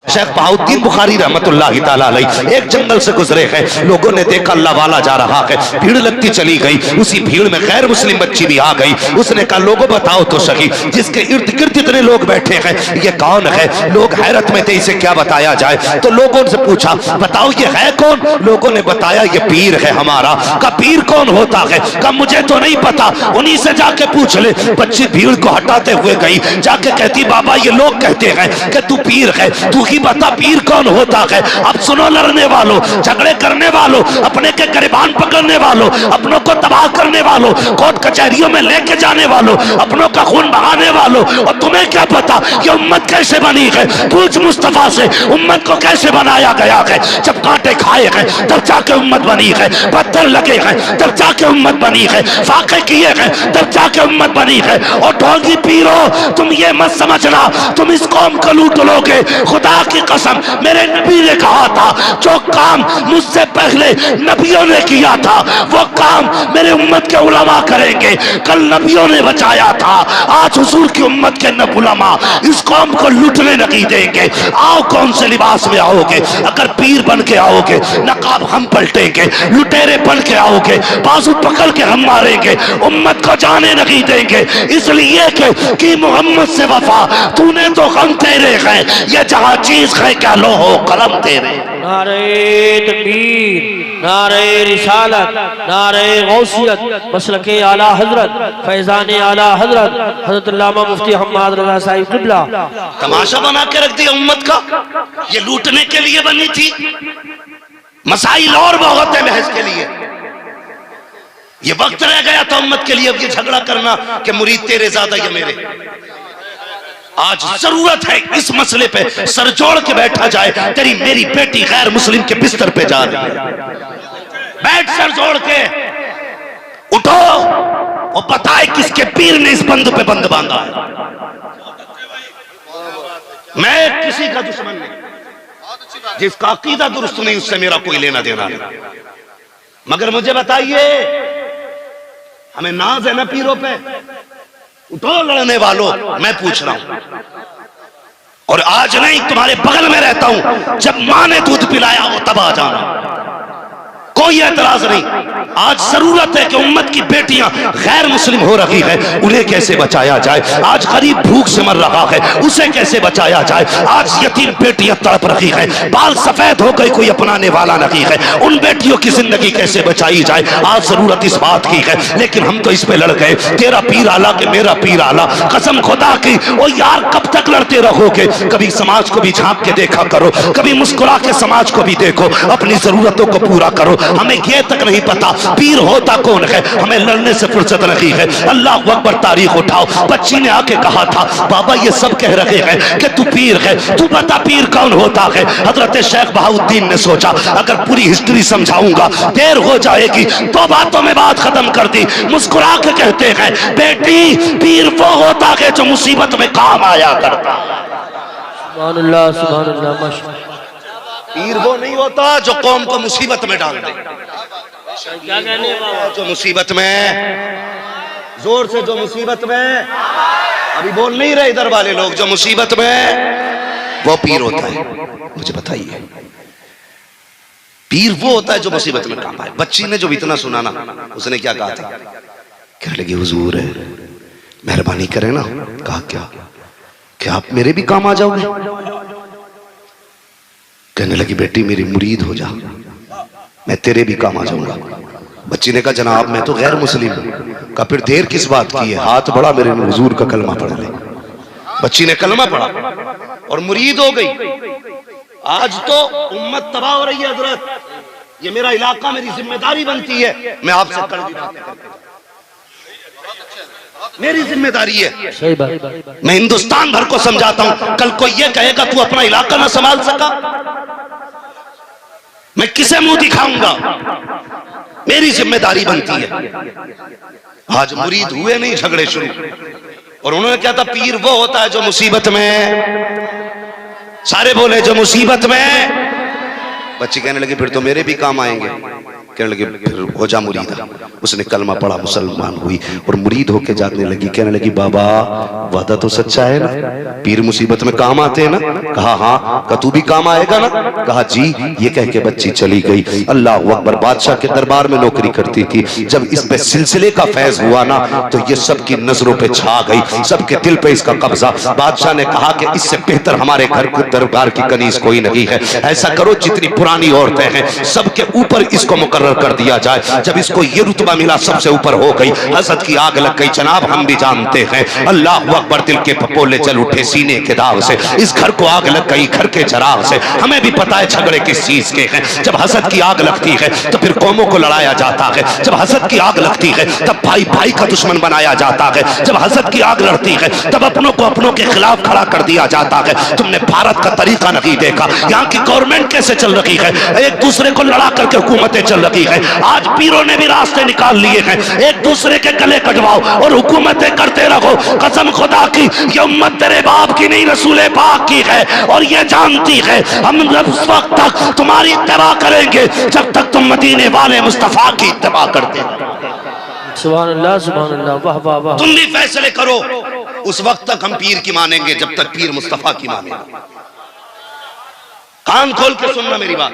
शेख बहाउद्दीन बुखारी रहमतुल्लाहि ताला अलैह एक जंगल से गुजरे हैं। लोगों ने देखा अल्लाह वाला जा रहा है, भीड़ लगती चली गई। उसी भीड़ में गैर मुस्लिम बच्ची भी आ गई। उसने कहा लोगों बताओ तो सही, जिसके इर्द गिर्द इतने लोग बैठे हैं ये कौन है? लोग हैरत में थे, इसे क्या बताया जाए। तो लोगों से पूछा बताओ ये है कौन? लोगों ने बताया ये पीर है हमारा। का पीर कौन होता है? का मुझे तो नहीं पता, उन्हीं से जाके पूछ ले। बच्ची भीड़ को हटाते हुए गई, जाके कहती बाबा ये लोग कहते हैं कि तू पीर है, तू ही बता पीर कौन होता है। अब सुनो लड़ने वालों, झगड़े करने वालों, अपने के गिरबान पकड़ने वालों, अपनों को तबाह करने वालों, कोर्ट कचहरियों में लेके जाने वालों, अपनों का खून बहाने वालों, और तुम्हें क्या पता ये उम्मत कैसे बनी है? पूछ मुस्तफा से उम्मत को कैसे बनाया गया है। जब कांटे खाए हैं तब जाके उम्मत बनी है, पत्थर लगे हैं तब जाके उम्मत बनी है, फाके किए हैं तब जाके उम्मत बनी है। और ढोंगी पीरो तुम ये मत समझना तुम इस कौम को लूट लोगे। खुदा की कसम मेरे नबी ने कहा था जो काम मुझसे पहले नबियों ने किया था वो काम मेरे उम्मत के उलमा करेंगे। कल नबियों ने बचाया था, आज हुजूर की उम्मत के न उलमा इस कौम को लूटने नहीं देंगे। आओ कौन से लिबास में आओगे? अगर पीर बन के आओगे नकाब हम पलटेंगे, लुटेरे बन के आओगे बाजू पकड़ के हम मारेंगे, उम्मत को जाने नहीं देंगे। इसलिए कि मोहम्मद से वफा तूने तो गम तेरे हैं, ये जहां चीज है क्या लो हो कलम तेरे। नारे तकबीर, नारे रिसालत, नारे गौसियत, मसलके आला हजरत, फैजान आला हजरत, हजरत अल्लामा मुफ्ती हम्माद रज़ा साहिब क़िबला। तमाशा बना के रख दिया उम्मत का, ये लूटने के लिए बनी थी। मसाइल और बहुत है महज के लिए, ये वक्त रह गया था उम्मत के लिए अब ये झगड़ा करना कि मुरीद तेरे ज्यादा या मेरे। आज जरूरत है इस मसले पे सर जोड़ के बैठा जाए। तेरी मेरी बेटी गैर मुस्लिम के बिस्तर पे जा रही है, बैठ सर जोड़ के, उठो और बताए किसके पीर ने इस बंद पे बंद बांधा है। मैं किसी का दुश्मन नहीं, जिसका अकीदा दुरुस्त नहीं उससे मेरा कोई लेना देना नहीं। मगर मुझे बताइए हमें नाज है ना पीरों पे? उठो लड़ने वालों, मैं पूछ रहा हूं। और आज नहीं तुम्हारे बगल में रहता हूं, जब मां ने दूध पिलाया हो तब आ जाना, कोई एतराज नहीं। आज जरूरत है कि उम्मत की बेटियां गैर मुस्लिम हो रही है, उन्हें कैसे बचाया जाए। आज गरीब भूख से मर रहा है, उसे कैसे बचाया जाए। आज यतीम बेटियां तड़प रही है, बाल सफेद हो गए, कोई अपनाने वाला नहीं है, उन बेटियों की जिंदगी कैसे बचाई जाए। आज जरूरत इस बात की है, लेकिन हम तो इस पे लड़ गए। तेरा पीर आला के मेरा पीर आला, कसम खुदा की। ओ यार कब तक लड़ते रहोगे? कभी समाज को भी झांक के देखा करो, कभी मुस्कुरा के समाज को भी देखो, अपनी जरूरतों को पूरा करो। हमें ये तक नहीं पता पीर होता कौन है, हमें लड़ने से फुर्सत नहीं है। अल्लाह अकबर तारीख उठाओ। बच्ची ने आके कहा था बाबा ये सब कह रहे हैं कि तू पीर है, तू बता पीर कौन होता है। हजरत शेख बहाउद्दीन ने सोचा अगर पूरी हिस्ट्री समझाऊंगा देर हो जाएगी, तो बातों में बात खत्म कर दी। मुस्कुरा के कहते हैं बेटी पीर वो होता है जो मुसीबत में काम आया करता। सुभान अल्लाह, सुभान अल्लाह, माशाअल्लाह। पीर वो नहीं होता जो कौम को मुसीबत में डाल दे। क्या कहने वाला? जो मुसीबत में, जोर से, जो मुसीबत में, अभी बोल नहीं रहे इधर वाले लोग, जो मुसीबत में वो पीर होता है। मुझे बताइए पीर वो होता है जो मुसीबत में काम आए। बच्ची ने जो इतना सुना ना, उसने क्या कहा था? कहने लगी हुजूर है मेहरबानी करें ना। कहा क्या आप मेरे भी काम आ जाओगे? कहने लगी बेटी मेरी मुरीद हो जा, मैं तेरे भी काम आ जाऊंगा। बच्ची ने कहा जनाब मैं तो गैर मुस्लिम हूं। कहा फिर देर किस बात की है, हाथ बढ़ा मेरे हुजूर का कलमा पढ़ ले। बच्ची ने कलमा पढ़ा और मुरीद हो गई। आज तो उम्मत तबाह हो रही है हजरत, ये मेरा इलाका, मेरी जिम्मेदारी बनती है। मैं आपसे कड़वी बातें करता हूं, मेरी जिम्मेदारी है। सही बात। मैं हिंदुस्तान भर को समझाता हूं। कल कोई ये कहेगा तू अपना इलाका ना संभाल सका, मैं किसे मुंह दिखाऊंगा? मेरी जिम्मेदारी बनती है। आज मुरीद हुए नहीं, झगड़े शुरू। और उन्होंने क्या था? पीर वो होता है जो मुसीबत में। सारे बोले जो मुसीबत में। बच्ची कहने लगी फिर तो मेरे भी काम आएंगे। कहने लगे फिर हो जा मुरीदा। उसने कलमा पढ़ा, मुसलमान हुई और मुरीद होके जागने लगी। कहने लगी बाबा वादा तो सच्चा है ना, पीर मुसीबत में काम आते हैं ना? कहा हाँ। कहा तू भी काम आएगा ना? कहा जी। ये कह के बच्ची चली गई। अल्लाह अकबर। बादशाह के दरबार में नौकरी करती थी। जब इस पे सिलसिले का फैज हुआ ना तो ये सबकी नजरों पे छा गई, सबके दिल पे इसका कब्जा। बादशाह ने कहा कि इससे बेहतर हमारे घर के दरबार की कनीज कोई नहीं है। ऐसा करो जितनी पुरानी औरतें हैं सबके ऊपर इसको मुकर्रर कर दिया जाए। जब इसको ये रुतबा मिला सबसे ऊपर हो गई। हसद की आग लग गई। जनाब हम भी जानते हैं। अल्लाह अकबर। दिल के पपोले जल उठे सीने के दाग से। इस घर को आग लग गई घर के चराग से। हमें भी पता है झगड़े किस चीज के हैं। जब हसद की आग लगती है तो फिर कौमों को लड़ाया जाता है। जब हसद की आग लगती है तब भाई भाई का दुश्मन बनाया जाता है। जब हसद की आग लड़ती है तब अपनों को अपनों के खिलाफ खड़ा कर दिया जाता है। तुमने भारत का तरीका नहीं देखा। यहाँ की गवर्नमेंट कैसे चल रही है, एक दूसरे को लड़ा करके हुकूमतें चल रही है। आज पीरों ने भी रास्ते निकाल लिए हैं। एक दूसरे के गले कटवाओ और हुकूमतें करते रहो। कसम खुदा की ये उम्मत तेरे बाप की नहीं रसूल पाक की है और ये जानती है हम उस वक्त तक तुम्हारी इत्तबा करेंगे जब तक तुम मदीने वाले मुस्तफा की इत्तबा करते। सुभान अल्लाह सुभान अल्लाह। वाह वाह वाह। तुम भी फैसले करो। उस वक्त तक हम पीर की मानेंगे जब तक पीर मुस्तफा की मानेंगे। कान खोल के सुनना मेरी बात।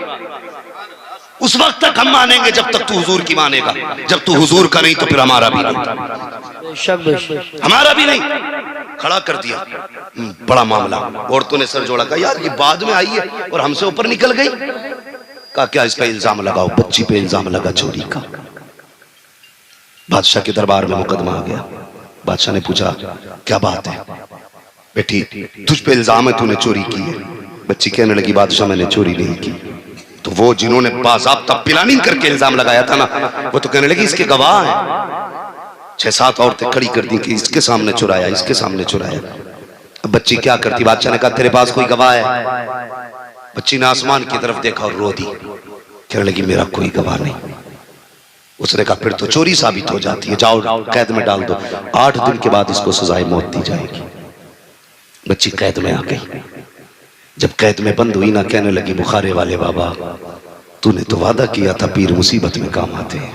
उस वक्त तक हम मानेंगे जब तक तू हुजूर की मानेगा। जब तू हुजूर का नहीं तो फिर हमारा भी नहीं। हमारा भी नहीं। खड़ा कर दिया। बड़ा मामला। औरतों ने सर जोड़ा। कहा यार ये बाद में आई है और हमसे ऊपर निकल गई। कहा क्या इस पे इल्जाम लगाओ? बच्ची पे इल्जाम लगा चोरी का। बादशाह के दरबार में मुकदमा आ गया। बादशाह ने पूछा क्या बात है बेटी, तुझ पे इल्जाम है तूने चोरी की है। बच्ची कहने लगी बादशाह मैंने चोरी नहीं की। तो वो जिन्होंने बाज़ाब्ता प्लानिंग करके इल्जाम लगाया था ना वो तो कहने लगी इसके गवाह हैं। 6-7 औरतें खड़ी कर दी कि इसके सामने चुराया इसके सामने चुराया। अब बच्ची क्या करती? बादशाह ने कहा तेरे पास कोई गवाह है? बच्ची ने आसमान की तरफ देखा और रो दी। कहने लगी मेरा कोई गवाह नहीं। उसने कहा फिर तो चोरी साबित हो जाती है, जाओ कैद में डाल दो। 8 दिन के बाद इसको सजाए मौत दी जाएगी। बच्ची कैद में आ गई। जब कैद में बंद हुई ना कहने लगी बुखारे वाले बाबा तूने तो वादा किया था पीर मुसीबत में काम आते हैं।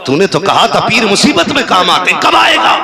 तूने तो कहा था पीर मुसीबत में काम आते हैं, कब आएगा?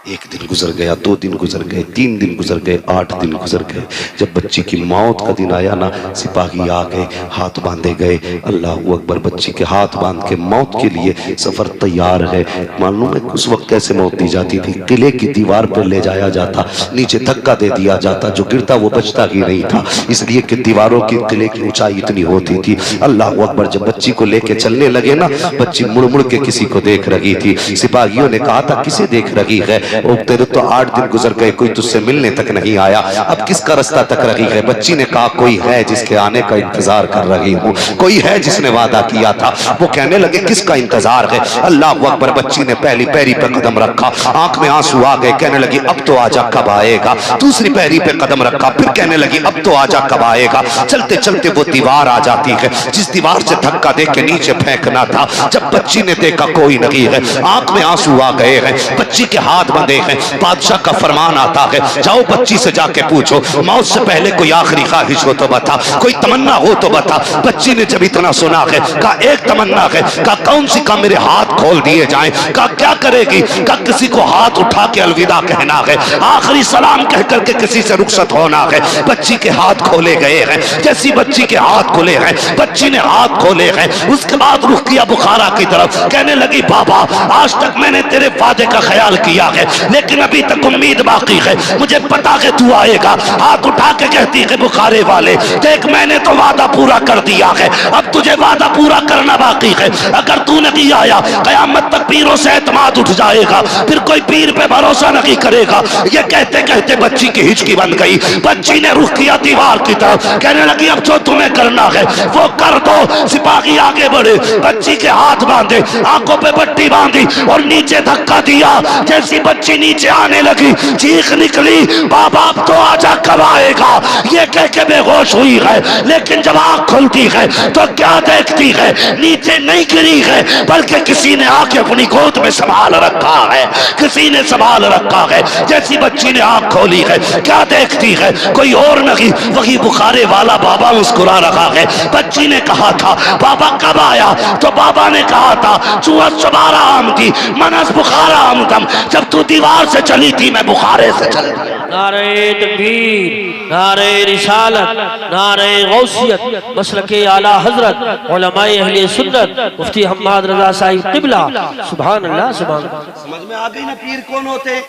1 दिन गुजर गया, 2 दिन गुजर गए, 3 दिन गुजर गए, 8 दिन गुजर गए। जब बच्ची की मौत का दिन आया ना सिपाही आ गए, हाथ बांधे गए। अल्लाह अकबर। बच्ची के हाथ बांध के मौत के लिए सफर तैयार है। मालूम है उस वक्त कैसे मौत दी जाती थी? किले की दीवार पर ले जाया जाता, नीचे धक्का दे दिया जाता, जो गिरता वो बचता ही नहीं था, इसलिए कि दीवारों की किले की ऊंचाई इतनी होती थी। अल्लाह अकबर। जब बच्ची को लेके चलने लगे ना बच्ची मुड़ मुड़ के किसी को देख रही थी। सिपाहियों ने कहा था किसे देख रही है? तेरे तो 8 दिन गुजर गए, कोई तुझसे मिलने तक नहीं आया, अब किसका रास्ता तक रही है? बच्ची ने कहा कोई है जिसके आने का इंतजार कर रही हूँ, कोई है जिसने वादा किया था। वो कहने लगे किसका इंतजार है? अल्लाह अकबर। बच्ची ने पहली पैरी पे कदम रखा, आंख में आंसू आ गए। कहने लगी अब तो आजा कब आएगा? दूसरी पैरी पे कदम रखा, फिर कहने लगी अब तो आजा कब आएगा? चलते चलते वो दीवार आ जाती है जिस दीवार से धक्का दे के नीचे फेंकना था। जब बच्ची ने देखा कोई नहीं है, आंख में आंसू आ गए हैं, बच्ची के हाथ बंधे हैं। बादशाह का फरमान आता है जाओ बच्ची से जाके पूछो मौत से पहले कोई आखिरी ख्वाहिश हो तो बता, कोई तमन्ना हो तो बता। बच्ची ने जब इतना सुना है कहा एक तमन्ना है। कहा कौन सी? कहा मेरे हाथ खोल दिए जाएं। कहा क्या करेगी? कहा किसी को हाथ उठा के अलविदा कहना है, आखिरी सलाम कह करके किसी से रुखसत होना है। बच्ची के हाथ खोले गए हैं। जैसी बच्ची के हाथ खोले हैं बच्ची ने हाथ खोले हैं। उसके बाद रुख किया बुखारा की तरफ। कहने लगी बाबा आज तक मैंने तेरे वादे का ख्याल किया है लेकिन अभी तक उम्मीद बाकी है, मुझे पता है तू आएगा। हाथ उठा के कहती है बुखारे वाले देख मैंने तो वादा पूरा कर दिया है, अब तुझे वादा पूरा करना बाकी है। अगर तू नहीं आया कयामत तक पीरों से एतमाद उठ जाएगा, फिर कोई पीर पे भरोसा नहीं करेगा। ये कहते कहते बच्ची की हिचकी बन गई। बच्ची ने रुख किया दीवार की तरफ। कहने लगी अब जो तुम्हें करना है वो कर दो। सिपाही आगे बढ़े, बच्ची के हाथ बांधे, आंखों पे पट्टी बांधी और नीचे धक्का दिया। जैसी बच्ची बच्ची नीचे आने लगी, चीख निकली, बाबा अब तो आजा, कब आएगा, ये कह के बेहोश हुई है। लेकिन जब आंख खुलती है तो क्या देखती है, नीचे नहीं गिरी है बल्कि किसी ने आके अपनी गोद में संभाल रखा है, किसी ने संभाल रखा है। जैसी बच्ची ने आंख खोली है, क्या देखती है, कोई और नहीं, वही बुखारे वाला बाबा मुस्कुरा रहा है। बच्ची ने कहा था बाबा कब आया, तो बाबा ने कहा था चूहा चबारा आम थी, मनस बुखारा आमदम, जब तू दीवार से चली थी मैं बुखारे से चल दिया। नारे तकबीर, नारे रिसालत, नारे गौसियत, मसलके आला हजरत, उलमाए अहले सुन्नत, मुफ्ती हम्माद रजा साहिब क़िबला। सुभान अल्लाह, सुभान अल्लाह। समझ में आ गई ना पीर कौन होते,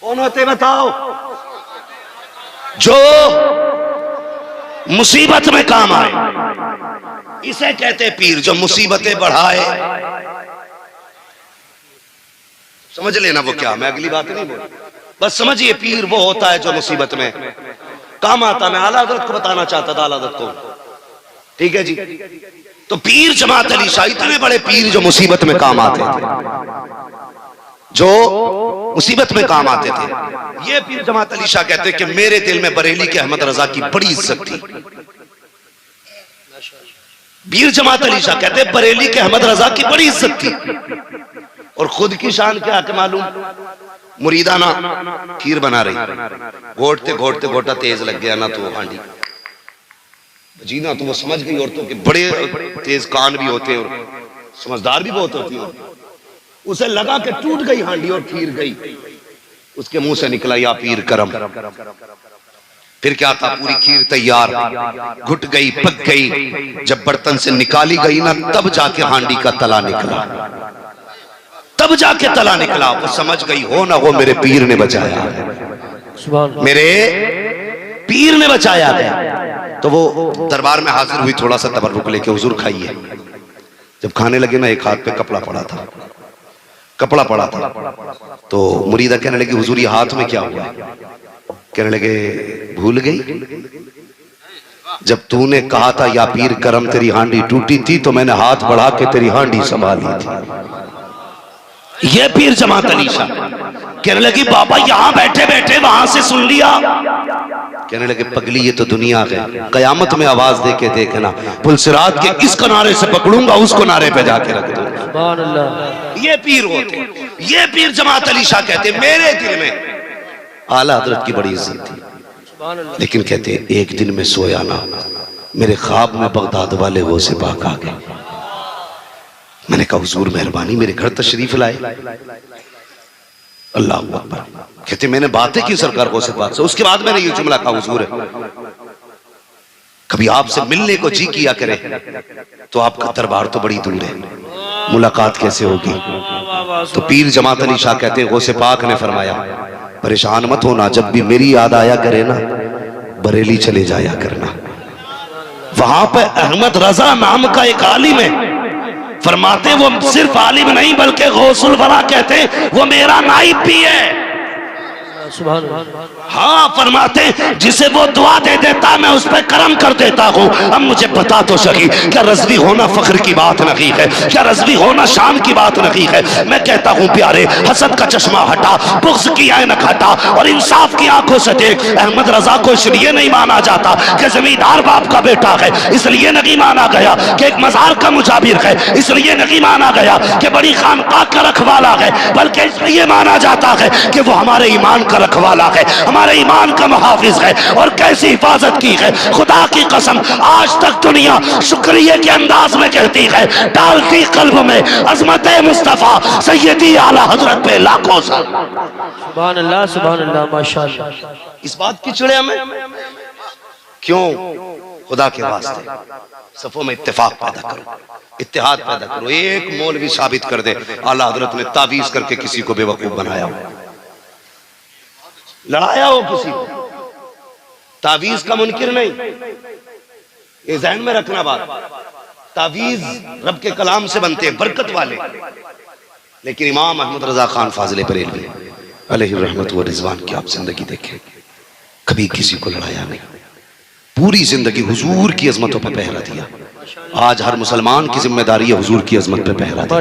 कौन होते बताओ? जो मुसीबत में काम आए, इसे कहते पीर। जो मुसीबतें बढ़ाए, समझ लेना वो क्या, मैं अगली बात नहीं बोल, बस समझिए पीर वो होता है जो मुसीबत में काम आता। मैं आला हज़रत को बताना चाहता था, आला हज़रत को, ठीक है जी। तो पीर जमात अली शाह इतने बड़े पीर जो मुसीबत में काम आते थे, जो मुसीबत में काम आते थे। ये पीर जमात अली शाह कहते कि मेरे दिल में बरेली के अहमद रजा की बड़ी इज्जत थी। पीर जमात अली शाह कहते बरेली के अहमद रजा की बड़ी इज्जत थी। और खुद की शान क्या के मालूम, मुरीदाना खीर बना रही, घोटते घोटते घोटा तेज लग गया ना, तो हांडी जी ना, तो वो समझ गई औरतों के बड़े तेज कान भी होते हैं और समझदार भी बहुत होती है। उसे लगा के टूट गई हांडी और खीर गई, उसके मुंह से निकला या पीर करम। फिर क्या था, पूरी खीर तैयार, घुट गई, पक गई। जब बर्तन से निकाली गई ना, तब जाके हांडी का तला निकला, तब जाके तला निकला। वो समझ गई हो ना हो मेरे पीर ने बचाया, मेरे पीर ने बचाया है। तो वो दरबार में हाजिर हुई, थोड़ा सा तबर्रुक लेके, हुजूर खाइए। जब खाने लगे ना, एक हाथ पे कपड़ा पड़ा था, कपड़ा पड़ा था। तो मुरीदा कहने लगी हुजूर ये हाथ में क्या हुआ? कहने लगे भूल गई, जब तूने कहा था या पीर करम तेरी हांडी टूटी थी, तो मैंने हाथ बढ़ा के तेरी हांडी संभाली थी। ये पीर जमात अली शाह कहने लगी बाबा यहां बैठे बैठे वहां से सुन लिया। कहने लगे पगली ये तो दुनिया है, कयामत में आवाज दे के देखना, पुलसिरात के इस किनारे से पकड़ूंगा, उस किनारे पे जाके रख दूंगा। ये पीर होते, ये पीर जमात अली शाह कहते मेरे दिल में आला हजरत की बड़ी इज्जत थी। लेकिन कहते एक दिन में सोया ना, मेरे ख्वाब में बगदाद वाले वो से पाक आ गए। मैंने कहा हुजूर मेहरबानी मेरे घर तशरीफ लाए। अल्लाह अकबर। कहते मैंने बातें की सरकार को से पाक से। उसके बाद मैंने ये जुमला कहा हुजूर कभी आपसे मिलने को जी किया करे, तो आपका दरबार तो बड़ी दूर है, मुलाकात कैसे होगी? तो पीर जमात अली शाह कहते हैं गौसे पाक ने फरमाया परेशान मत होना, जब भी मेरी याद आया करे ना, बरेली चले जाया करना। वहां पे अहमद रजा नाम का एक आलिम है, फरमाते वो सिर्फ आलिम नहीं बल्कि गौसुल वरा कहते वो मेरा नाइब भी है। हाँ फरमाते जिसे वो दुआ दे देता मैं उस पर करम कर देता हूँ। अब मुझे बता तो सही, क्या रज़वी होना फख्र की बात नहीं है, क्या रज़वी होना शान की बात नहीं है। मैं कहता हूँ प्यारे, हसद का चश्मा हटा, बुग़्ज़ की ऐनक हटा और इंसाफ की आंखों से देख। अहमद रजा को इसलिए नहीं माना जाता कि जमींदार बाप का बेटा है, इसलिए नहीं माना गया कि एक मजार का मुजाबिर है, इसलिए नहीं माना गया कि बड़ी खानकाह का रखवाला है, बल्कि इसलिए माना जाता है कि वो हमारे ईमान का रखवाला है, हमारे ईमान का मुहाफिज है। और कैसी हिफाजत की है, खुदा की कसम आज तक दुनिया शुक्रिया के अंदाज में कहती है, डालती कल्ब में अजमत मुस्तफा सैयदी आला हजरत पे लाखों सुभान अल्लाह सुभान अल्लाह माशाअल्लाह। इस बात की चिड़िया में क्यों? खुदा के वास्ते सफों में इत्तेफाक पैदा करो, इत्तेहाद पैदा करो। एक मौलवी साबित कर दे आला हजरत ने तावीज करके किसी को बेवकूफ बनाया हो, लड़ाया हो किसी को, तावीज का मुनकिर नहीं, ये ज़हन में रखना बात। तावीज रब के कलाम से बनते हैं, बरकत वाले। लेकिन इमाम अहमद रजा खान फाजिल बरेलवी अलैहि रहमत व रिजवान की आप जिंदगी देखें, कभी किसी को लड़ाया नहीं, पूरी जिंदगी हुजूर की अजमतों पर पहरा दिया। आज हर मुसलमान की जिम्मेदारी है हुजूर की अजमत पे पहरा दिया।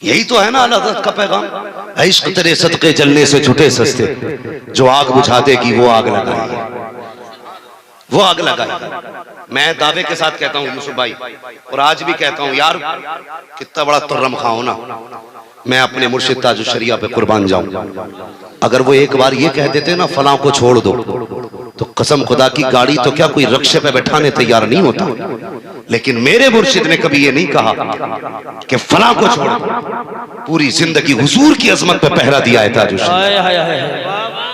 यही तो है ना अल्लाह हज़रत का पैगाम। इश्क तेरे सदके जलने से छुटे सस्ते, जो आग बुझा देगी वो आग लगाएगी, वो आग लगाएगी। मैं दावे के साथ कहता हूँ यूसुफ भाई, और आज भी कहता हूँ यार, कितना बड़ा तुर्रम खाओ ना, मैं अपने मुर्शिद ताजु शरिया पे कुर्बान जाऊं। अगर वो एक बार ये कह देते ना फलां को छोड़ दो, तो कसम खुदा की गाड़ी तो क्या कोई रक्शे पे बैठाने तैयार नहीं होता। लेकिन मेरे मुर्शिद ने कभी ये नहीं कहा कि फलां को छोड़ दो। पूरी जिंदगी हुजूर की अजमत पे पहरा दिया है ताजु शरीया,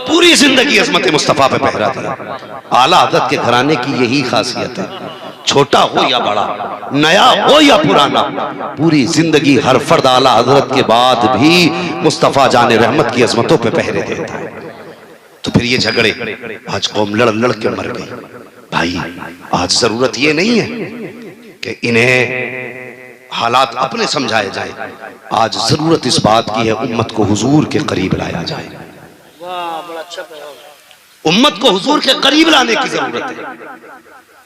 पूरी जिंदगी अजमत मुस्तफा पे पहरा दिया। आला हज़रत के घराने की यही खासियत है, छोटा हो या बड़ा, नया हो या पुराना, पूरी जिंदगी हर फर्द आला हज़रत के बाद भी मुस्तफा जाने रहमत की अजमतों पे पहरे देता है। तो फिर ये झगड़े, आज कौम लड़ लड़ के मर गई। भाई आज जरूरत ये नहीं है कि इन्हें हालात अपने समझाए जाए, आज जरूरत इस बात की है उम्मत को हुजूर के करीब लाया जाए। उम्मत को हुजूर के करीब लाने की जरूरत है।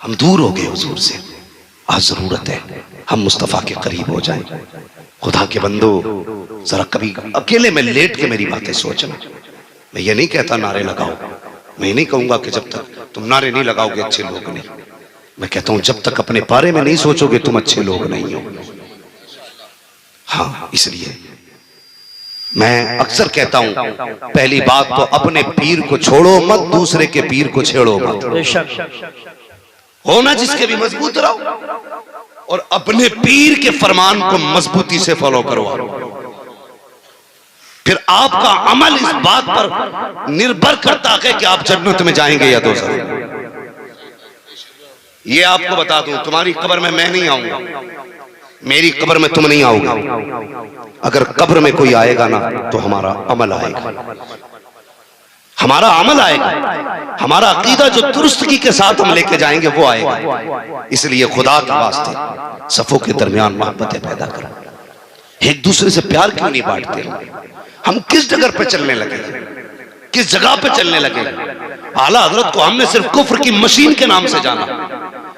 हम दूर हो गए हुजूर से, आज जरूरत है हम मुस्तफा के करीब हो जाएं। खुदा के बंदो, जरा कभी अकेले में लेट के मेरी बातें सोचना। मैं ये नहीं कहता नारे लगाओ, मैं नहीं कहूंगा कि जब तक तुम नारे नहीं लगाओगे अच्छे लोग नहीं। मैं कहता हूं जब तक अपने बारे में नहीं सोचोगे तुम अच्छे लोग नहीं हो। हाँ, इसलिए मैं अक्सर कहता हूं, पहली बात तो अपने पीर को छोड़ो मत, दूसरे के पीर को छेड़ो मत। होना जिसके भी मजबूत रहो, और अपने पीर के फरमान को मजबूती से फॉलो करो। फिर आपका अमल इस बात पर निर्भर करता है कि आप जन्नत में जाएंगे या दोज़ख। ये आपको बता दूं, तुम्हारी कब्र में मैं नहीं आऊंगा, मेरी कब्र में तुम नहीं आओगे। अगर कब्र में कोई आएगा ना तो हमारा अमल आएगा, हमारा अमल आएगा, हमारा अकीदा जो दुरुस्तगी के साथ हम लेके जाएंगे वो आएगा। इसलिए खुदा के वास्ते सफों के दरमियान मोहब्बतें पैदा करो, एक दूसरे से प्यार क्यों नहीं बांटते? हम किस जगह पे चलने लगे, किस जगह पे चलने लगे? आला हजरत को हमने सिर्फ कुफ्र की मशीन के नाम से जाना,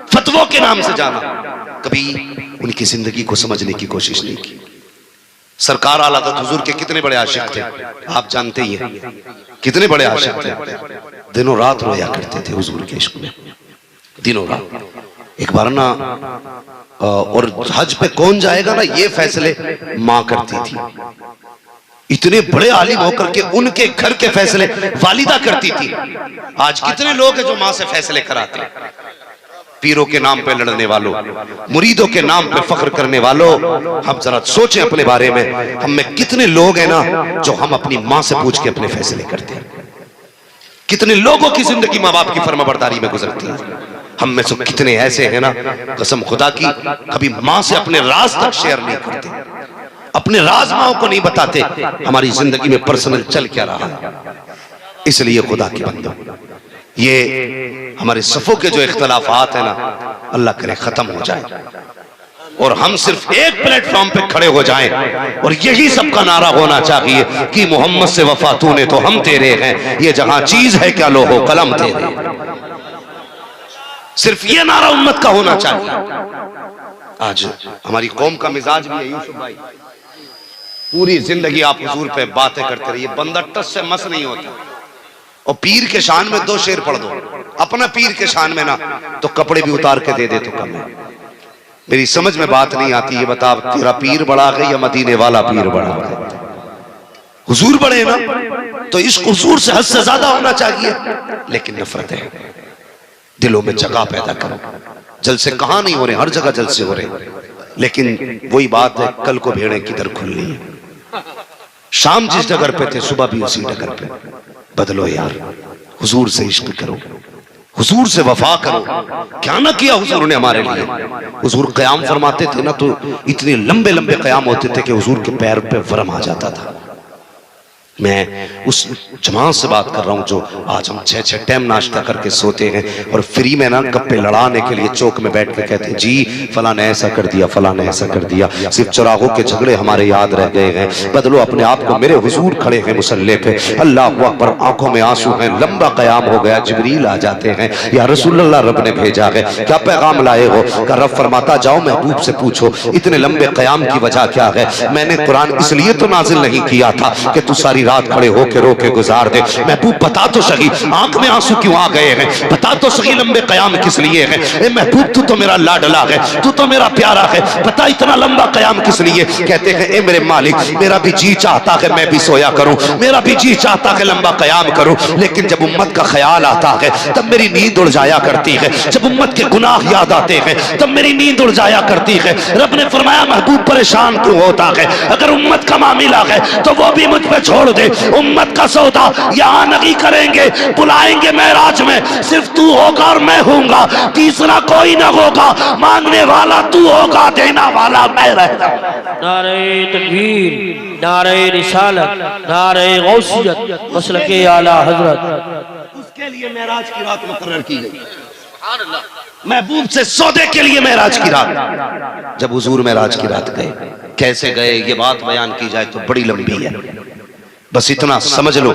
फतवों के नाम से जाना, कभी उनकी जिंदगी को समझने की कोशिश नहीं की। सरकार आला हज़रत हुजूर के कितने बड़े आशिक थे, आप जानते ही हैं, कितने बड़े आशिक थे। दिनों रात रोया करते थे हुजूर के इश्क में, दिनों रात। एक बार ना, और हज पे कौन जाएगा ना ये फैसले माँ करती थी। इतने बड़े आलिम होकर के उनके घर के फैसले वालिदा करती थी। आज कितने लोग हैं जो माँ से फैसले कराते हैं? पीरों के नाम पे लड़ने वालों, मुरीदों के नाम पे फख्र करने वालों, हम जरा सोचें अपने बारे में। हम में कितने लोग हैं ना जो हम अपनी माँ से पूछ के अपने फैसले करते हैं। कितने लोगों की जिंदगी माँ बाप की फर्माबरदारी में गुजरती है। हम में से कितने ऐसे हैं ना, कसम खुदा की, कभी माँ से अपने राज तक शेयर नहीं करते, अपने राज माँ को नहीं बताते हमारी जिंदगी में पर्सनल चल क्या रहा है। इसलिए खुदा की बंदो, ये हमारे सफों के जो इख्तलाफात है ना, अल्लाह करे खत्म हो जाए और हम सिर्फ एक प्लेटफॉर्म पे खड़े हो जाएं, और यही सबका नारा होना चाहिए कि मोहम्मद से वफा तूने तो हम तेरे हैं, ये जहां चीज है क्या लोहो कलम तेरे। सिर्फ ये नारा उम्मत का होना चाहिए। आज हमारी कौम का मिजाज भी है यूसुफ भाई, पूरी जिंदगी आप हुजूर पे बातें करते रहिए, बंदा टस से मस नहीं होता। और पीर के शान में 2 शेर पढ़ दो, अपना पीर के शान में ना तो कपड़े भी उतार के दे दे तो कम है। मेरी समझ में बात नहीं आती, ये बता तेरा पीर बड़ा है या मदीने वाला पीर बड़ा है? हुजूर बड़े ना तो इस हुजूर से हद से ज्यादा होना चाहिए। लेकिन नफरत है दिलों में, जगह पैदा करो। जलसे कहां नहीं हो रहे, हर जगह जलसे हो रहे। लेकिन वही बात है, कल को भेड़ें किधर खुलनी है। शाम जिस जगह पे थे सुबह भी उसी जगह पे। बदलो यार, हुजूर से इश्क करो, हुजूर से वफा करो। क्या ना किया हुजूर ने हमारे लिए। हुजूर क़याम फरमाते थे ना तो इतने लंबे लंबे क़याम होते थे कि हुजूर के पैर पे वरम आ जाता था। मैं उस जमात से बात कर रहा हूँ जो आज हम 6-6 टाइम नाश्ता करके सोते हैं और फ्री में ना गप्पे लड़ाने के लिए चौक में बैठ के कहते हैं जी फला ने ऐसा कर दिया, फला ने ऐसा कर दिया। सिर्फ चौराहों के झगड़े हमारे याद रह गए हैं। बदलो अपने आप को, मेरे हुजूर खड़े हैं मुसल्ले पे, अल्लाह अकबर, आंखों में आंसू हैं, लंबा कयाम हो गया, जिब्रील आ जाते हैं, या रसूलुल्लाह रब ने भेजा है, क्या पैगाम लाए हो? का रब फरमाता जाओ महबूब से पूछो इतने लंबे कयाम की वजह क्या है। मैंने कुरान इसलिए तो नाजिल नहीं किया था कि तू सारी रात खड़े होके रोके गुजार दे। महबूब बता तो सही, आंख में आंसू क्यों आ गए हैं? बता तो सही लंबे कयाम किस लिए है? ए महबूब तू तो मेरा लाडला है, तू तो मेरा प्यारा है, बता इतना लंबा कयाम किस लिए? कहते हैं ए मेरे मालिक, मेरा भी जी चाहता है मैं भी सोया करूं, मेरा भी जी चाहता है लंबा कयाम करूं, लेकिन जब उम्मत का ख्याल आता है तब मेरी नींद उड़ जाया करती है। जब उम्मत के गुनाह याद आते हैं तब मेरी नींद उड़ जाया करती है। रब ने फरमाया महबूब परेशान क्यों होता है? अगर उम्मत का मामला है तो वो भी मुझ पे छोड़ दे। उम्मत का सौदा यहाँ नहीं करेंगे, बुलाएंगे मेराज में, सिर्फ तू होगा और मैं हूंगा, तीसरा कोई ना होगा। मांगने वाला तू होगा, देना वाला मैं रहूंगा। नारे तकबीर, नारे रिसालत, नारे गौसियत, मसलके आला हजरत। उसके लिए मेराज की रात मुकर्रर की गई। महबूब से सौदे के लिए मेराज की रात। जब हुजूर मेराज की रात गए, कैसे गए ये बात बयान की जाए तो बड़ी लंबी है, बस इतना समझ लो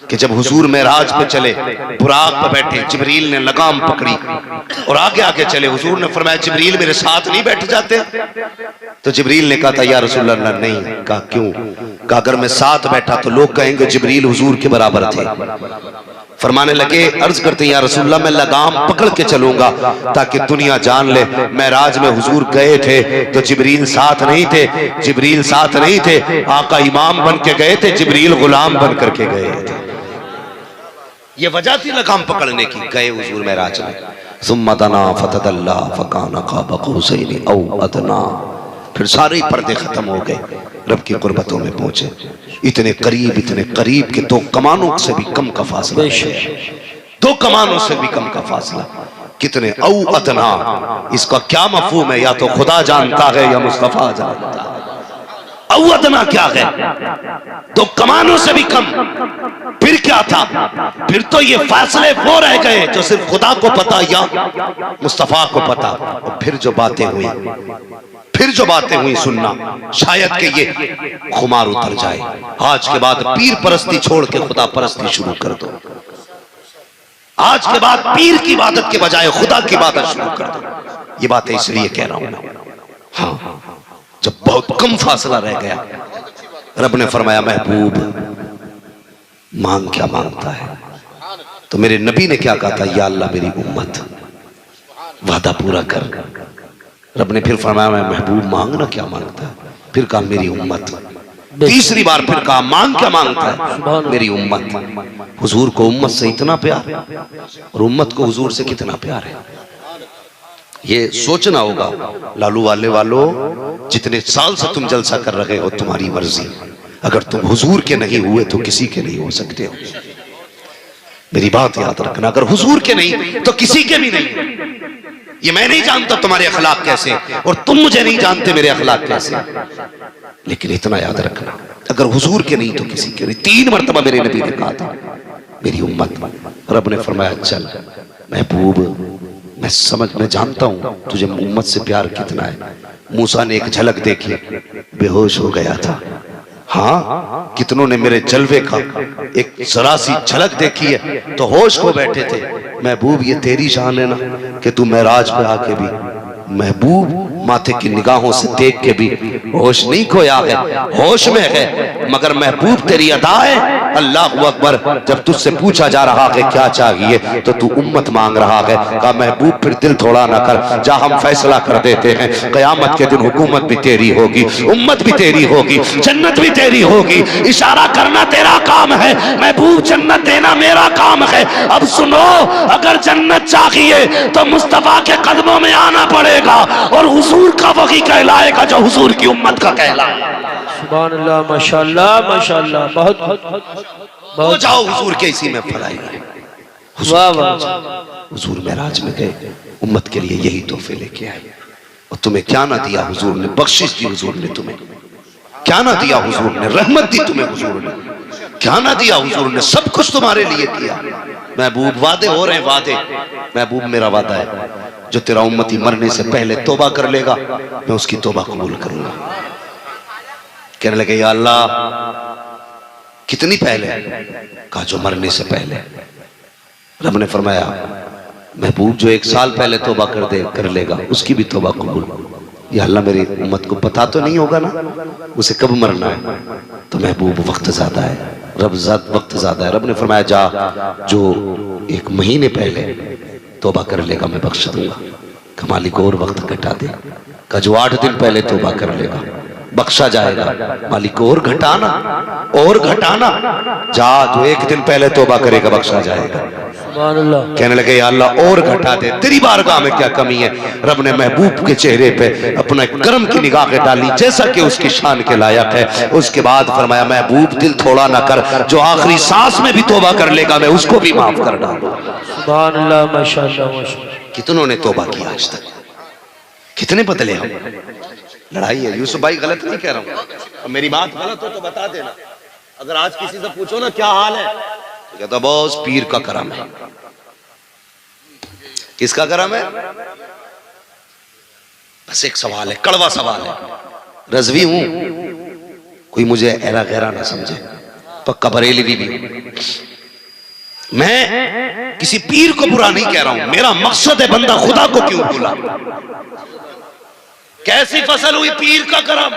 कि जब हुजूर मेराज पे चले, बुराक पे बैठे, जिब्रील ने लगाम पकड़ी और आगे आगे चले। हुजूर ने फरमाया जिब्रील मेरे साथ नहीं बैठ जाते? तो जिब्रील ने कहा था या रसूल अल्लाह नहीं। कहा क्यों? कहा अगर मैं साथ बैठा तो लोग कहेंगे जिब्रील हुजूर के बराबर थे। फरमाने लगे, अर्ज करते या रसूलल्लाह मैं लगाम पकड़ के चलूंगा ताकि दुनिया जान ले मेराज में हुजूर गए थे तो जिब्रील साथ नहीं थे, जिब्रील साथ नहीं थे, आका इमाम बन के गए थे, जिब्रील गुलाम बन करके गए थे। ये वजह थी लगाम पकड़ने की। गए हुजूर मेराज में, सुम्मा दना फतदल्ला फकाना क़ाब क़ौसैन औ अदना, फिर सारे पर्दे खत्म हो गए, रब की कुर्बतों में पहुंचे। इतने करीब के 2 कमानों से भी कम का फासला, 2 कमानों से भी कम का फासला। कितने औ अदना, इसका क्या मफहूम है? या तो खुदा जानता है या मुस्तफा जानता है। औ अदना क्या है? 2 कमानों से भी कम। फिर क्या था? फिर तो ये फासले वो रह गए जो सिर्फ खुदा को पता या मुस्तफा को पता। और फिर जो बातें हुई सुनना, शायद कि ये खुमार उतर जाए। आज के बाद पीर परस्ती छोड़ के खुदा परस्ती शुरू कर दो। आज के बाद पीर की इबादत के बजाय खुदा की इबादत शुरू कर दो। ये बातें इसलिए कह रहा हूं, हाँ, जब बहुत कम फासला रह गया, रब ने फरमाया महबूब मांग क्या मांगता है? तो मेरे नबी ने क्या कहा था? या अल्लाह मेरी उम्मत, वादा पूरा कर। रब ने फिर फरमाया मैं महबूब मांगना क्या मांगता है? फिर कहा मेरी उम्मत। तीसरी बार फिर कहा मांग क्या मांगता है? मेरी उम्मत। हुजूर को उम्मत से इतना प्यार और उम्मत को हुजूर से कितना प्यार है, ये सोचना होगा। लालू वाले वालों, जितने साल से तुम जलसा कर रहे हो तुम्हारी मर्जी, अगर तुम हुजूर के नहीं हुए तो किसी के नहीं हो सकते हो। मेरी बात याद रखना, अगर हुजूर के नहीं तो किसी के भी नहीं। ये मैं नहीं जानता तुम्हारे अखलाक कैसे और तुम मुझे नहीं जानते मेरे अखलाक कैसे, लेकिन इतना याद रखना अगर हुजूर के नहीं तो किसी के नहीं। 3 मरतबा मेरे नबी ने कहा था मेरी उम्मत। रब ने फरमाया चल महबूब, मैं जानता हूं तुझे उम्मत से प्यार कितना है। मूसा ने एक झलक देखी, बेहोश हो गया था। हाँ, कितनों ने मेरे जलवे का एक जरा सी झलक देखी है तो होश को बैठे थे। महबूब ये तेरी शान है ना कि तू मेराज पे आके भी महबूब माथे की निगाहों से देख के भी होश नहीं खोया है, होश में है। मगर महबूब तेरी अदा है, अल्लाह अकबर। जब तुझसे पूछा जा रहा है क्या चाहिए तो तू उम्मत मांग रहा है। कहा महबूब फिर दिल थोड़ा ना कर, जा हम फैसला कर देते हैं। कयामत के दिन हुकूमत भी तेरी होगी, उम्मत भी तेरी होगी, जन्नत भी तेरी होगी। इशारा करना तेरा काम है, महबूब जन्नत देना मेरा काम है। अब सुनो, अगर जन्नत चाहिए तो मुस्तफा के कदमों में आना पड़ेगा और हुजूर का वही कहलाएगा जो हुजूर की उम्मत का कहलाएगा। सुभान अल्लाह, माशाअल्लाह, माशाअल्लाह। बहुत हो जाओ हुजूर के इसी में फलाई। वाह वाह। हुजूर मेराज में गए, उम्मत के लिए यही तोहफे लेके आए। और तुम्हें क्या ना दिया हुजूर ने? बख्शिश दी हुजूर ने तुम्हें। क्या ना दिया हुजूर ने? रहमत दी तुम्हें हुजूर ने। क्या ना दिया हुजूर ने, सब कुछ तुम्हारे लिए किया। महबूब वादे हो रहे हैं, वादे। महबूब मेरा वादा है, जो तेरा उम्मती मरने से पहले तौबा कर लेगा मैं उसकी तौबा कबूल करूंगा। कहने लगे या अल्लाह कितनी पहले? कहा जो मरने से पहले। रब ने फरमाया महबूब जो 1 साल पहले तौबा कर लेगा उसकी भी तौबा कबूल। या अल्लाह मेरी उम्मत को पता तो नहीं होगा ना उसे कब मरना है? तो महबूब वक्त ज्यादा है, रब वक्त ज्यादा है। रब ने फरमाया जा जो 1 महीने पहले तौबा कर लेगा मैं बख्श दूंगा। कमाली को और वक्त घटा दे। का जो 8 दिन पहले तौबा कर लेगा बख्शा जाएगा। मालिक को और घटाना, और घटाना। जा जो 1 दिन पहले तौबा करेगा बख्शा जाएगा। कहने लगे या अल्लाह और घटा दे, तेरी बारगाह में क्या कमी है? रब ने महबूब के चेहरे पे अपना करम की निगाहें डाली जैसा कि उसकी शान के लायक है। उसके बाद फरमाया महबूब दिल थोड़ा ना कर, जो आखिरी सांस में भी तौबा कर लेगा मैं उसको भी माफ कर डालूंगा। सुभान अल्लाह, माशाअल्लाह, माशाअल्लाह। कितनों ने तौबा किया आज तक? कितने बदले हम? लड़ाई है। यूसुफ भाई गलत नहीं कह रहा हूं, मेरी बात गलत हो तो बता देना। अगर आज किसी से पूछो ना क्या हाल है तो कहता बॉस पीर का करम है। किसका करम है? बस एक सवाल है, कड़वा सवाल है। रज़वी हूं, कोई मुझे ऐरा गहरा ना समझे, पक्का बरेलवी भी। मैं किसी पीर को बुरा नहीं कह रहा हूं, मेरा मकसद है बंदा खुदा को क्यों भूला। कैसी फसल हुई? पीर का करम।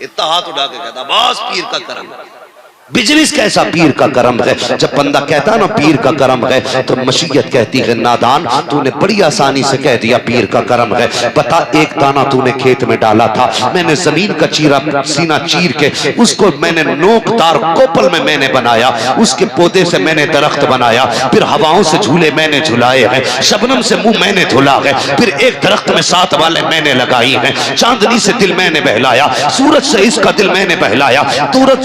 इतना हाथ उठा के कहता बस पीर का करम। बिजनेस कैसा पीर का करम है? जब बंदा कहता ना पीर का करम है तो मशीयत कहती है नादान तूने बड़ी आसानी से कह दिया पीर का करम है। बता एक दाना तूने खेत में डाला था, मैंने जमीन का सीना चीर के उसको मैंने नोकदार कोपल में मैंने बनाया, उसके पौधे से मैंने दरख्त बनाया, फिर हवाओं से झूले मैंने झुलाए हैं, शबनम से मुंह मैंने धुला है, फिर एक दरख्त में 7 वाले मैंने लगाई हैं, चांदनी से दिल मैंने बहलाया, सूरज से इसका दिल मैंने बहलाया,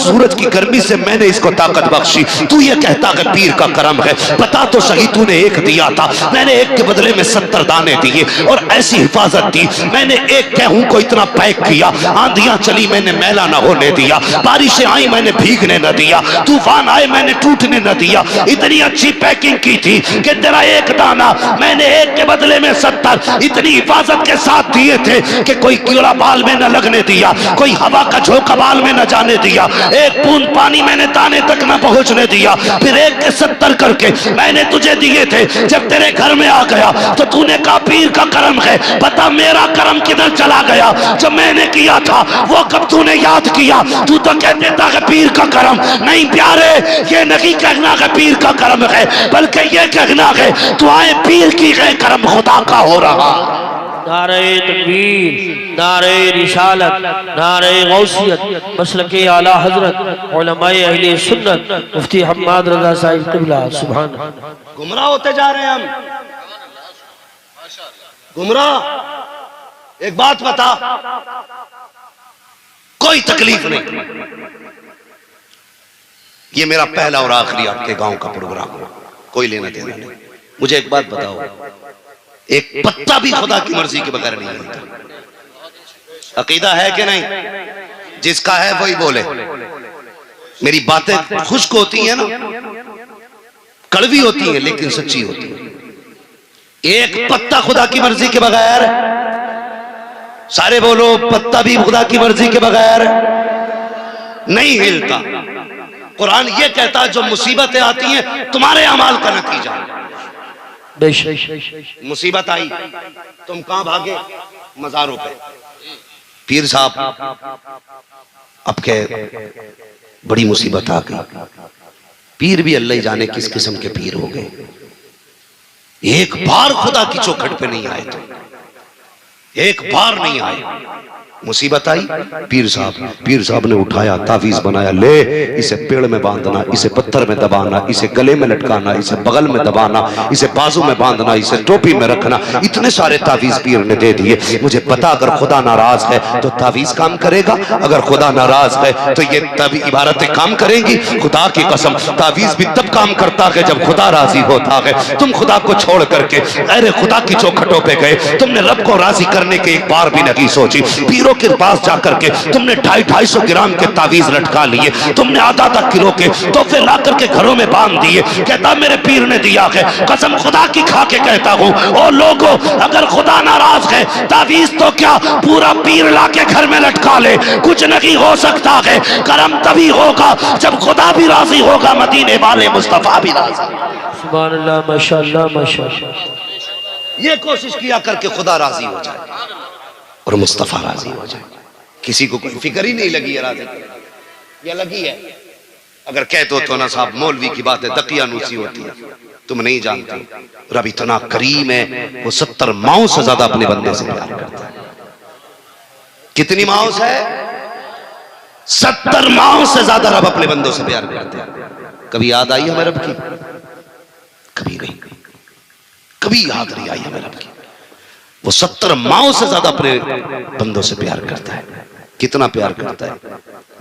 सूरज की गर्मी से मैंने इसको ताकत बख्शी। तू ये कहता है पीर का करम है, बता तो सही तूने 1 दिया था, मैंने 1 के बदले में 70 दाने दिए और ऐसी हिफाजत दी। मैंने 1 गेहूं को इतना पैक किया, आंधियां चली मैंने मैला ना होने दिया, बारिशें आई मैंने भीगने न दिया, तूफान आए मैंने टूटने न दिया। इतनी अच्छी पैकिंग की थी कि तेरा 1 दाना मैंने 1 के बदले में 70 इतनी हिफाजत के साथ दिए थे कि कोई कीड़ा बाल में न लगने दिया, कोई हवा का झोंका बाल में न जाने दिया, 1 बूंद पानी मैंने दाने तक न पहुंचने दिया। फिर 1 के 70 करके मैंने तुझे दिए थे। जब तेरे घर में आ गया तो तूने कहा पीर का करम है। बता मेरा करम किधर चला गया? जब मैंने किया था वो कब तूने याद किया? तू तो कह देता है पीर का करम। नहीं प्यारे, ये नहीं कहना है पीर का करम है, बल्कि ये कहना है दुआएं पीर की है, करम खुदा का हो रहा। नारे तकबीर, नारे रिसालत, नारे गौसियत, मसलके आला हजरत उलमाए अहले सुन्नत मुफ्ती हम्माद रजा साहिब क़िबला। सुभान। गुमराह होते जा रहे हैं हम, गुमराह। एक बात बता, कोई तकलीफ नहीं, ये मेरा पहला और आखिरी आपके गांव का प्रोग्राम है, कोई लेना देना नहीं। मुझे एक बात बताओ, एक पत्ता भी खुदा की मर्जी के बगैर नहीं हिलता। अकीदा है कि नहीं? जिसका है वही बोले। मेरी बातें खुश्क होती हैं ना, कड़वी होती हैं लेकिन सच्ची होती है। एक पत्ता खुदा की मर्जी के बगैर, सारे बोलो पत्ता भी खुदा की मर्जी के बगैर नहीं हिलता। कुरान ये कहता है जो मुसीबतें आती हैं तुम्हारे अमाल का नतीजा। मुसीबत आई, तुम कहां भागे? मज़ारों पे। पीर साहब अब के बड़ी मुसीबत आ गई, पीर भी अल्लाह जाने किस किस्म के पीर हो गए। एक बार खुदा की चौखट पे नहीं आए, तो एक बार नहीं आए, मुसीबत आई। पीर साहब ने उठाया, तावीज बनाया, ले इसे पेड़ में बांधना, इसे पत्थर में दबाना, इसे गले में लटकाना, इसे बगल में दबाना, इसे बाजू में बांधना, इसे टोपी में रखना। इतने सारे तावीज पीर ने दे दिए। मुझे पता अगर खुदा नाराज है तो तावीज काम करेगा, अगर खुदा नाराज है तो ये तभी इबारतें काम करेंगी। खुदा की कसम, तावीज भी तब काम करता है जब खुदा राजी होता है। तुम खुदा को छोड़ करके अरे खुदा की चौखटों पे गए, तुमने रब को राजी करने के एक बार भी नहीं सोची। पीरों पीरों के पास जाकर के तुमने 250-250 ग्राम के तावीज लटका लिए, तुमने आधा किलो के तोहफे ला करके घरों में बांध दिए। कहता मेरे पीर ने दिया है, कसम खुदा की खा के कहता हूं, ओ लोगों अगर खुदा नाराज है तावीज तो क्या पूरा पीर ला के घर में लटका ले, कुछ नहीं हो सकता है। करम तभी होगा जब खुदा भी राजी होगा, मदीने वाले मुस्तफा भी राजी। सुभान अल्लाह, माशाअल्लाह माशाअल्लाह। ये कोशिश किया करके खुदा राजी हो जाए और मुस्तफा राजी हो जाए। किसी को कोई फिक्र ही नहीं लगी है राजी या लगी है? अगर कह दो तो ना साहब मौलवी की बात है, दकियानूसी होती है, तुम नहीं जानते। रब इतना करीम है, वो 70 माओं से ज्यादा अपने बंदे से प्यार करता है। कितनी माओं से? 70 माओं से ज्यादा रब अपने बंदों से प्यार करते हैं। कभी याद आई हमें रब की? कभी नहीं, कभी याद नहीं आई हमें रब की। वो 70 माओं से ज्यादा अपने बंदों से प्यार करता है। कितना प्यार करता है।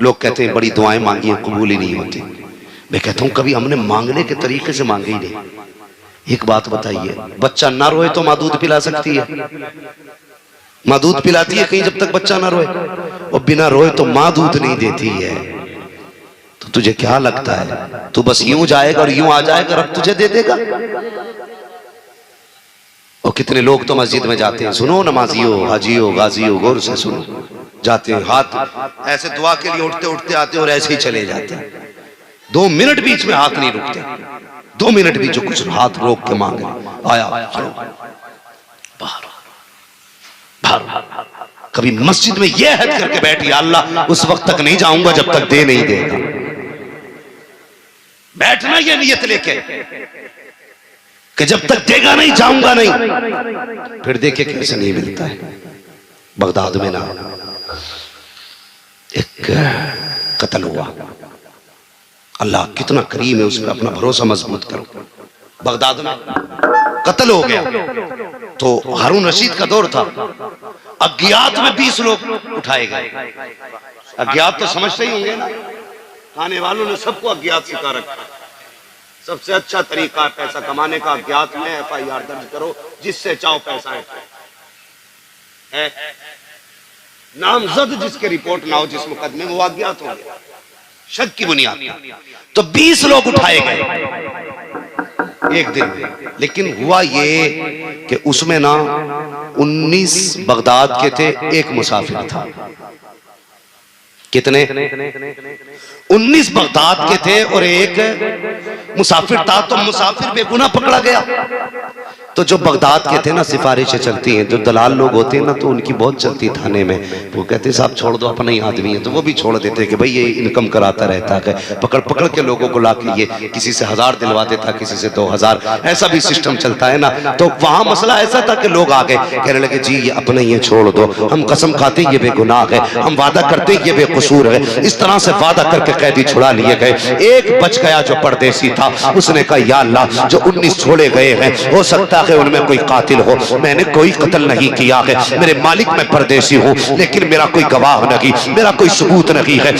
लोग कहते हैं बड़ी दुआएं मांगी हैं कबूल ही नहीं होती। मैं कहता हूं कभी हमने मांगने के तरीके से मांगे ही नहीं। एक बात बताइए, बच्चा ना रोए तो माँ दूध पिला सकती है? माँ दूध पिलाती है कहीं जब तक बच्चा ना रोए? और बिना रोए तो माँ दूध नहीं देती है। तो तुझे क्या लगता है तू बस यूं जाएगा और यूं आ जाएगा, रब तुझे दे देगा? और कितने लोग तो मस्जिद में जाते हैं, सुनो नमाजियों हाजियों गाजियों गौर से सुनो, जाते हैं हाथ ऐसे दुआ के लिए उठते उठते आते हैं और ऐसे ही चले जाते हैं। 2 मिनट बीच में हाथ नहीं रुकते, 2 मिनट भी जो कुछ हाथ रोक के मांगे, आया बाहर। कभी मस्जिद में यह हद करके बैठी अल्लाह उस वक्त तक नहीं जाऊंगा जब तक दे नहीं देगा। बैठना यह नियत लेके कि जब तक देगा नहीं जाऊंगा नहीं। फिर देखे कैसे नहीं मिलता है। बगदाद में ना एक कत्ल हुआ, अल्लाह कितना करीम है, उसमें अपना भरोसा मजबूत करो। बगदाद में कत्ल हो गया तो हारून रशीद का दौर था। अज्ञात में 20 लोग उठाए गए। अज्ञात तो समझते ही होंगे ना, आने वालों ने सबको अज्ञात सिखा रखा। सबसे अच्छा तरीका है पैसा कमाने का, अज्ञात में FIR दर्ज करो, जिससे चाहो पैसा है। नामजद जिसके रिपोर्ट ना हो जिस मुकदमे में, वो अज्ञात हो गया शक की बुनियाद। तो 20 लोग उठाए गए एक दिन में। लेकिन हुआ ये कि उसमें ना 19 बगदाद के थे, एक मुसाफिर था। कितने? 19 बगदाद के थे और एक मुसाफिर था। तो मुसाफिर बेगुनाह पकड़ा गया। तो जो बगदाद के थे ना, सिफारिशें चलती हैं, जो दलाल लोग होते हैं ना, तो उनकी बहुत चलती थाने में। वो कहते साहब छोड़ दो, अपना ही आदमी है। तो वो भी छोड़ देते कि भाई ये इनकम कराता रहता है। पकड़ पकड़ के लोगों को लाके ये किसी से 1000 दिलवा देता, किसी से 2000, ऐसा भी सिस्टम चलता है ना। तो वहां मसला ऐसा था कि लोग आ गए कहने लगे जी ये अपना ही है, छोड़ दो, हम कसम खाते ये बेगुनाह है, हम वादा करते ये बेकसूर है। इस तरह से वादा करके कैदी छुड़ा लिए गए। एक बच गया जो परदेसी था, उसने कहा या अल्लाह जो 19 छोड़े गए हैं हो सकता है उनमें कोई कातिल हो। मैंने कोई कत्ल नहीं किया है, मेरे मालिक मैं परदेसी हूँ, लेकिन मेरा कोई गवाह नहीं, मेरा कोई सबूत नहीं है,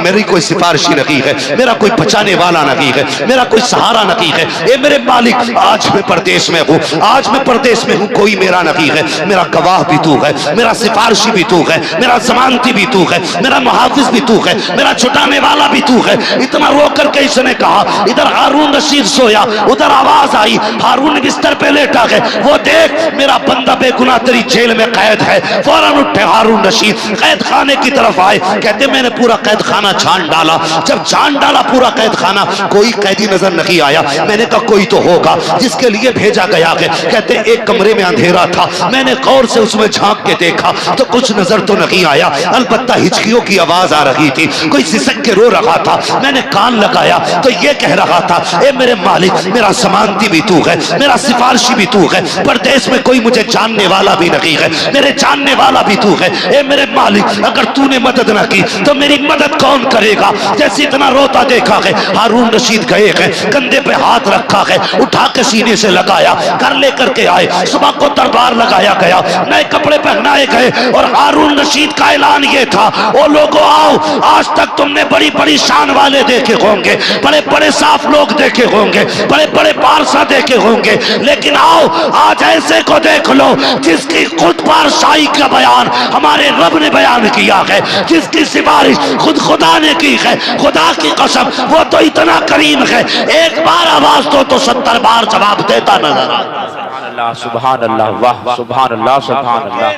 मेरी कोई सिफारिशी नहीं है, मेरा कोई बचाने वाला नहीं है, मेरा कोई सहारा नहीं है। ए मेरे मालिक आज मैं परदेश में हूँ, आज मैं परदेश में हूँ, कोई मेरा नहीं है, मेरा गवाह भी तू है, मेरा सिफारिशी भी तू है, मेरा जमानती भी तू है, मेरा मुहाफिज भी तू है, मेरा छुटाने वाला भी तू है। इतना रो करके इसने कहा। इधर हारून रशीद सोया, उधर आवाज आई, हारून बिस्तर पे लेटा है, वो देख मेरा बंदा बेगुनाह तेरी जेल में कैद है। फौरन उठे हारून रशीद, कैद खाने की तरफ आए। कहते मैंने पूरा कैद खाना छान डाला। जब छान डाला पूरा कैद खाना, कोई कैदी नजर नहीं आया। मैंने कहा कोई तो होगा जिसके लिए भेजा गया है। कहते एक कमरे में अंधेरा था, मैंने गौर से उसमें झांक के देखा तो कुछ नजर तो नहीं आया, अलबत्ता हिचकियों की आवाज आ रही थी, कोई सिसक के रो रहा था। मैंने कान लगाया तो ये कह रहा था ए मेरे मालिक मेरा जमानती भी तू है, मेरा सिफारिशी भी तू है, परदेश में कोई मुझे जानने वाला भी नहीं है, मेरे जानने वाला भी तू है। ए मेरे मालिक अगर तूने मदद ना की तो मेरी मदद कौन करेगा। जैसे इतना रोता देखा है, हारून रशीद गए हैं, कंधे पे हाथ रखा है, उठा के सीने से लगाया, घर लेकर के आए। सुबह को दरबार लगाया गया, नए कपड़े पहनाए गए और हारून रशीद का ऐलान ये था ओ लोगों आओ, आज तक तुमने बड़ी बड़ी शान वाले देखे होंगे, बड़े बड़े साफ लोग देखे होंगे, बड़े बड़े पारसा देखे होंगे, लेकिन लेकिन आओ आज ऐसे को देख लो जिसकी खुद पारशाही का बयान हमारे रब ने बयान किया है, जिसकी सिफारिश खुद खुदा ने की है। खुदा की कसम वो तो इतना करीम है, एक बार आवाज दो तो 70 बार जवाब देता नजर आता। सुभान अल्लाह, वाह सुभान अल्लाह, सुभान अल्लाह।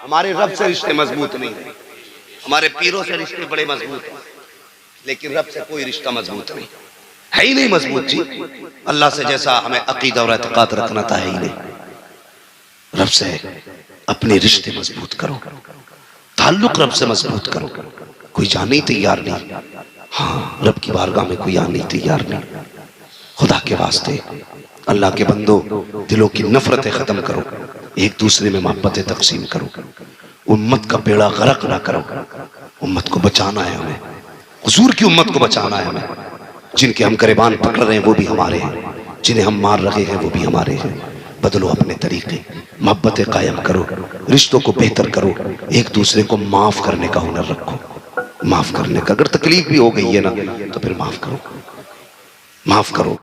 हमारे रब से रिश्ते मजबूत नहीं है, हमारे पीरों से रिश्ते बड़े मजबूत हैं, लेकिन रब से कोई रिश्ता मजबूत नहीं है ही नहीं मजबूत जी। अल्लाह से जैसा हमें अकीदा और एतकाद रखना था है ही नहीं। रब से अपने रिश्ते मजबूत करो, ताल्लुक रब से मजबूत करो। कोई जाने ही तैयार नहीं, हाँ रब की बारगाह में कोई आने तैयार नहीं। खुदा के वास्ते अल्लाह के बंदो दिलों की नफरतें खत्म करो, एक दूसरे में मोहब्बतें तकसीम करो, उम्मत का बेड़ा गरक ना करो। उम्मत को बचाना है हमें, हुजूर की उम्मत को बचाना है हमें। जिनके हम गिरबान पकड़ रहे हैं वो भी हमारे हैं, जिन्हें हम मार रहे हैं वो भी हमारे हैं। बदलो अपने तरीके, मोहब्बतें कायम करो, रिश्तों को बेहतर करो, एक दूसरे को माफ करने का हुनर रखो। माफ करने का, अगर तकलीफ भी हो गई है ना तो फिर माफ करो, माफ करो।